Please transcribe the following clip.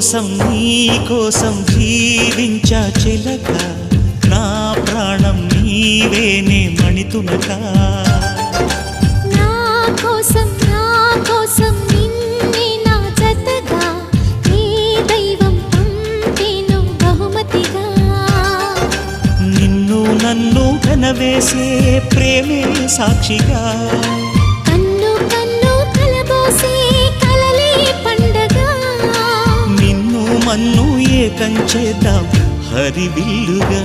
నీ కోసం జీవించా చిలక, నా ప్రాణం నీవేనే మణితునక. నా కోసం నిన్నే నా జతగా నీ దైవం పంపేను బహుమతిగా. నిన్ను నన్ను కనవేసే ప్రేమే సాక్షిగా, కన్ను కన్ను కలబోసే కలలే పండగ. నిన్ను మన్ను ఏకం చేద్దాం హరివిల్లుగా.